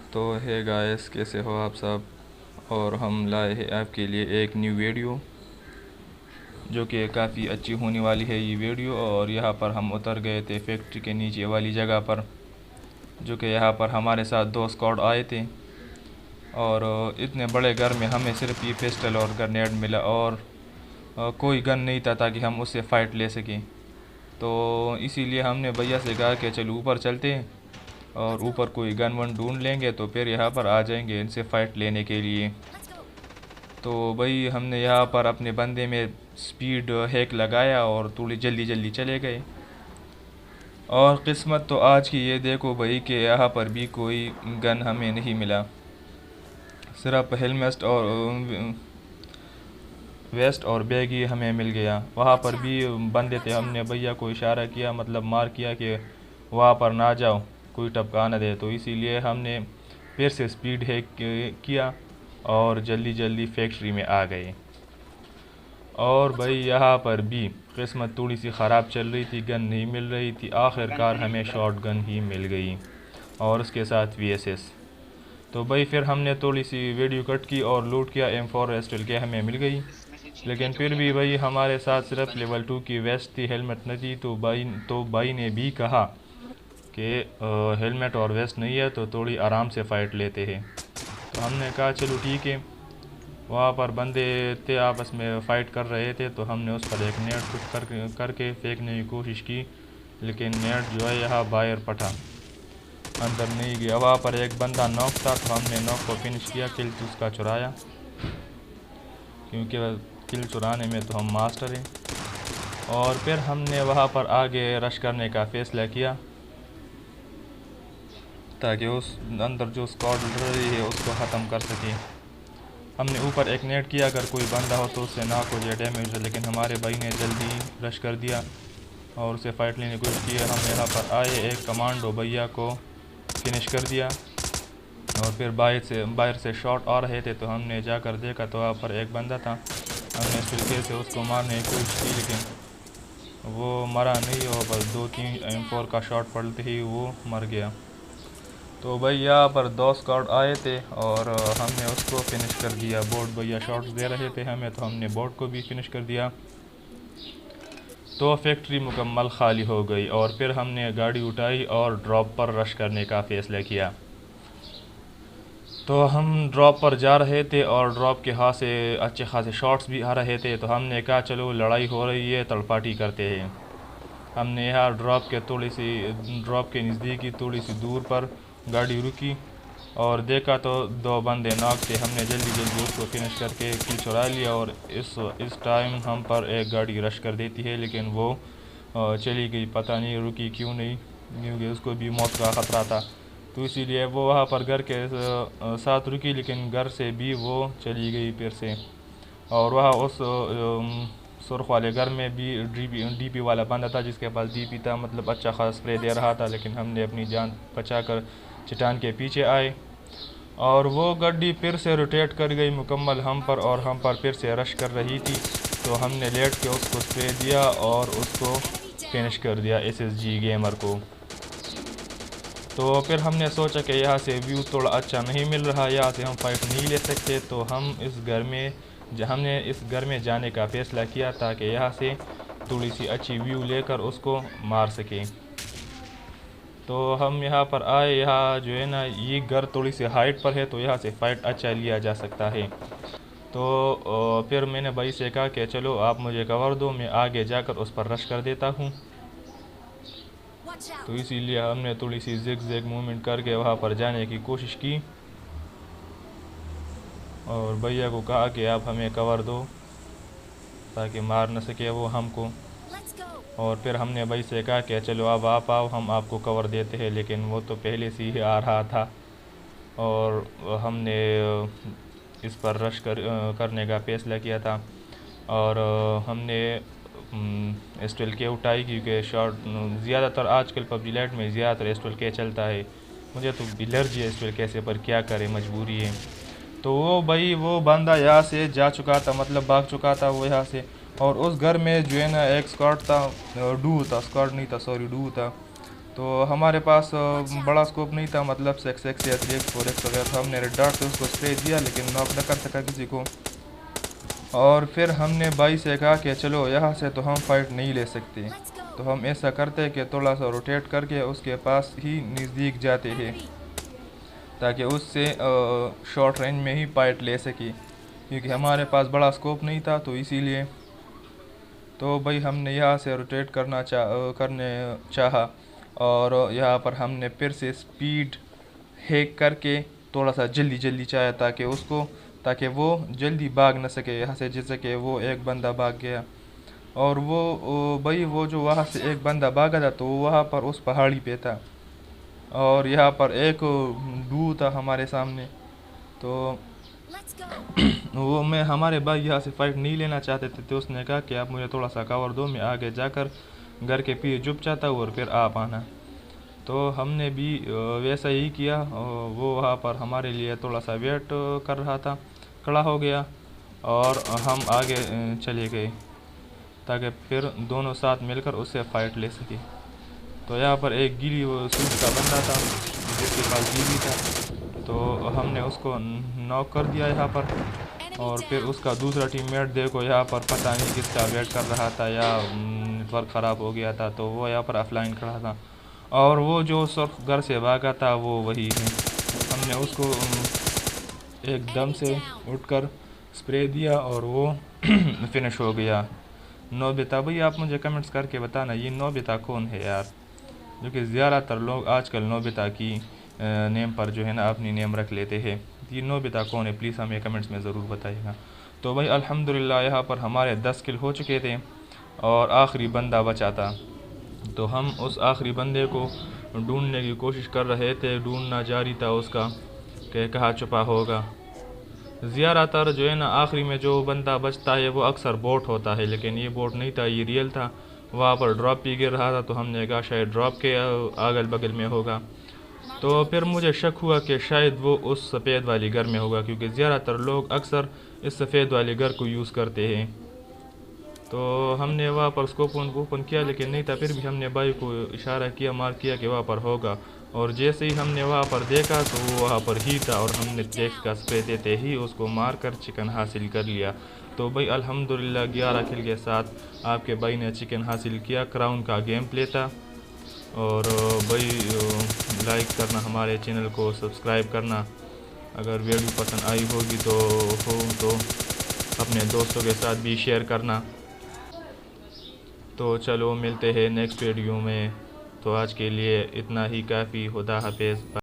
तो है गाइस, कैसे हो आप सब। और हम लाए हैं आपके लिए एक न्यू वीडियो जो कि काफ़ी अच्छी होने वाली है ये वीडियो। और यहाँ पर हम उतर गए थे फैक्ट्री के नीचे वाली जगह पर, जो कि यहाँ पर हमारे साथ दो स्क्वाड आए थे। और इतने बड़े घर में हमें सिर्फ ये पिस्टल और ग्रेनेड मिला, और कोई गन नहीं था ताकि हम उससे फ़ाइट ले सकें। तो इसीलिए हमने भैया से कहा कि चलो ऊपर चलते हैं और ऊपर कोई गन वन ढूंढ लेंगे, तो फिर यहाँ पर आ जाएंगे इनसे फ़ाइट लेने के लिए। तो भाई हमने यहाँ पर अपने बंदे में स्पीड हैक लगाया और थोड़ी जल्दी जल्दी चले गए। और किस्मत तो आज की ये देखो भाई कि यहाँ पर भी कोई गन हमें नहीं मिला, सिर्फ हेलमेट और वेस्ट और बैग ही हमें मिल गया। वहाँ पर भी बंदे थे, हमने भैया को इशारा किया, मतलब मार किया कि वहाँ पर ना जाओ, कोई टपका ना दे। तो इसीलिए हमने फिर से स्पीड हैक किया और जल्दी जल्दी फैक्ट्री में आ गए। और भाई यहाँ पर भी किस्मत थोड़ी सी ख़राब चल रही थी, गन नहीं मिल रही थी। आखिरकार हमें शॉट गन ही मिल गई और उसके साथ वीएसएस। तो भाई फिर हमने थोड़ी सी वीडियो कट की और लूट किया। M4 रेस्टल के हमें मिल गई, लेकिन फिर भी भाई हमारे साथ सिर्फ लेवल 2 की वेस्ट थी, हेलमेट नहीं थी। तो भाई ने भी कहा कि हेलमेट और वेस्ट नहीं है तो थोड़ी आराम से फ़ाइट लेते हैं। तो हमने कहा चलो ठीक है। वहाँ पर बंदे थे आपस में फ़ाइट कर रहे थे, तो हमने उस पर एक नेट कुछ करके फेंकने की कोशिश की, लेकिन नेट जो है यहाँ बाहर पटा, अंदर नहीं गया। वहाँ पर एक बंदा नॉक था, तो हमने नॉक को फिनिश किया, किल उसका चुराया, क्योंकि किल चुराने में तो हम मास्टर हैं। और फिर हमने वहाँ पर आगे रश करने का फ़ैसला किया ताकि उस अंदर जो स्क्वाड रही है उसको ख़त्म कर सकें। हमने ऊपर एक नेट किया, अगर कोई बंदा हो तो उससे ना हो जाए डैमेज हो, लेकिन हमारे भाई ने जल्दी रश कर दिया और उसे फ़ाइट लेने की कोशिश की। हम यहाँ पर आए, एक कमांडो भैया को फिनिश कर दिया। और फिर बाहर से शॉट आ रहे थे, तो हमने जाकर देखा तो वहाँ पर एक बंदा था। हमने इस तरीके से उसको मारने की कोशिश की, लेकिन वो मरा नहीं, और बस 2-3 M4 का शॉट पड़ते ही वो मर गया। तो भाई यहाँ पर दो स्क्वाड आए थे और हमने उसको फिनिश कर दिया। बोट भैया शॉट्स दे रहे थे हमें, तो हमने बोट को भी फिनिश कर दिया। तो फैक्ट्री मुकम्मल खाली हो गई और फिर हमने गाड़ी उठाई और ड्रॉप पर रश करने का फ़ैसला किया। तो हम ड्रॉप पर जा रहे थे और ड्रॉप के हाथ से अच्छे खासे शॉट्स भी आ रहे थे, तो हमने कहा चलो लड़ाई हो रही है, तड़पाटी करते हैं। हमने यहाँ ड्रॉप के नज़दीकी थोड़ी सी दूर पर गाड़ी रुकी और देखा तो दो बंदे नॉक थे। हमने जल्दी जल्दी उसको फिनिश करके किल चुरा लिया। और इस टाइम हम पर एक गाड़ी रश कर देती है, लेकिन वो चली गई, पता नहीं रुकी क्यों नहीं, क्योंकि उसको भी मौत का ख़तरा था। तो इसीलिए वो वहाँ पर घर के साथ रुकी, लेकिन घर से भी वो चली गई फिर से। और वहाँ उस सुर्ख वाले घर में भी डीपी वाला बंदा था, जिसके पास डीपी था, मतलब अच्छा खासा स्प्रे दे रहा था, लेकिन हमने अपनी जान बचाकर चट्टान के पीछे आए और वो गाड़ी फिर से रोटेट कर गई मुकम्मल हम पर, और हम पर फिर से रश कर रही थी। तो हमने लेट के उसको स्प्रे दिया और उसको फिनिश कर दिया, SSG गेमर को। तो फिर हमने सोचा कि यहाँ से व्यू थोड़ा अच्छा नहीं मिल रहा, यहाँ से हम फ़ाइट नहीं ले सकते, तो हमने इस घर में जाने का फ़ैसला किया ताकि यहाँ से थोड़ी सी अच्छी व्यू लेकर उसको मार सकें। तो हम यहाँ पर आए, यहाँ जो है ना ये घर थोड़ी सी हाइट पर है, तो यहाँ से फ़ाइट अच्छा लिया जा सकता है। तो फिर मैंने भाई से कहा कि चलो आप मुझे कवर दो, मैं आगे जाकर उस पर रश कर देता हूँ। तो इसीलिए हमने थोड़ी सी ज़िग-ज़ैग मूवमेंट करके वहाँ पर जाने की कोशिश की और भैया को कहा कि आप हमें कवर दो ताकि मार न सके वो हमको। और फिर हमने भाई से कहा कि चलो अब आप आओ, हम आपको कवर देते हैं, लेकिन वो तो पहले से ही आ रहा था। और हमने इस पर रश करने का फ़ैसला किया था और हमने एस्ट्रल के उठाई, क्योंकि शॉट ज़्यादातर आजकल पबजी लाइट में ज़्यादातर एस्ट्रल के चलता है। मुझे तो एलर्जी है एस्ट्रल के से, पर क्या करें, मजबूरी है। तो वो बंदा यहाँ से जा चुका था, मतलब भाग चुका था वो यहाँ से। और उस घर में जो है ना एक स्क्वाड था, डू था, स्क्वाड नहीं था, सॉरी डू था। तो हमारे पास बड़ा स्कोप नहीं था, मतलब 6x या 3x 4x वगैरह, तो हमने रेड डॉट से उसको स्प्रे दिया लेकिन नॉक न कर सका किसी को। और फिर हमने भाई से कहा कि चलो यहाँ से तो हम फाइट नहीं ले सकते, तो हम ऐसा करते कि थोड़ा सा रोटेट करके उसके पास ही नज़दीक जाते हैं ताकि उससे शॉर्ट रेंज में ही फाइट ले सके, क्योंकि हमारे पास बड़ा स्कोप नहीं था तो इसीलिए। तो भाई हमने यहाँ से रोटेट करने चाहा और यहाँ पर हमने फिर से स्पीड हैक करके थोड़ा सा जल्दी जल्दी चाहा ताकि वो जल्दी भाग न सके यहाँ से, जैसे कि वो एक बंदा भाग गया। और भाई वो जो वहाँ से एक बंदा भागा था तो वो वहाँ पर उस पहाड़ी पे था और यहाँ पर एक डू था हमारे सामने। तो वो मैं हमारे भाई यहाँ से फाइट नहीं लेना चाहते थे, तो उसने कहा कि आप मुझे थोड़ा सा कवर दो, मैं आगे जाकर घर के पीछे छुप जाता हूँ और फिर आप आना। तो हमने भी वैसा ही किया। वो वहाँ पर हमारे लिए थोड़ा सा वेट कर रहा था, खड़ा हो गया और हम आगे चले गए ताकि फिर दोनों साथ मिलकर उससे फ़ाइट ले सके। तो यहाँ पर एक गिली वो सूट का बंदा था जिसके पास गिली था, तो हमने उसको नॉक कर दिया यहाँ पर। और फिर उसका दूसरा टीममेट देखो यहाँ पर पता नहीं किसका वेट कर रहा था या नेटवर्क ख़राब हो गया था, तो वो यहाँ पर ऑफलाइन खड़ा था। और वो जो सिर्फ घर से भागा था वो वही है। हमने उसको एकदम से उठकर स्प्रे दिया और वो फिनिश हो गया। नोबिता भाई आप मुझे कमेंट्स करके बताना ये नोबिता कौन है यार, जो कि ज़्यादातर लोग आजकल नोबिता की नेम पर जो है ना अपनी नेम रख लेते हैं। ये नोबिता कौन है प्लीज़ हमें कमेंट्स में ज़रूर बताइएगा। तो भाई अल्हम्दुलिल्लाह यहाँ पर हमारे 10 किल हो चुके थे और आखिरी बंदा बचा था, तो हम उस आखिरी बंदे को ढूंढने की कोशिश कर रहे थे, ढूंढना जारी था उसका कि कहाँ छुपा होगा। ज़्यादातर जो है ना आखिरी में जो बंदा बचता है वो अक्सर बोट होता है, लेकिन ये बोट नहीं था, ये रियल था। वहाँ पर ड्रॉप भी गिर रहा था तो हमने कहा शायद ड्रॉप के अगल बगल में होगा। तो फिर मुझे शक हुआ कि शायद वो उस सफ़ेद वाली घर में होगा, क्योंकि ज़्यादातर लोग अक्सर इस सफ़ेद वाली घर को यूज़ करते हैं। तो हमने वहाँ पर स्कोप ओपन किया लेकिन नहीं था, फिर भी हमने भाई को इशारा किया, मार्क किया कि वहाँ पर होगा। और जैसे ही हमने वहाँ पर देखा तो वो वहाँ पर ही था और हमने टेक्स का स्प्रे देते ही उसको मार कर चिकन हासिल कर लिया। तो भाई अल्हम्दुलिल्लाह 11 किल के साथ आपके भाई ने चिकन हासिल किया। क्राउन का गेम प्ले था। और भाई लाइक करना, हमारे चैनल को सब्सक्राइब करना, अगर वीडियो पसंद आई होगी तो अपने दोस्तों के साथ भी शेयर करना। तो चलो मिलते हैं नेक्स्ट वीडियो में। तो आज के लिए इतना ही काफ़ी। खुदा हाफिज़।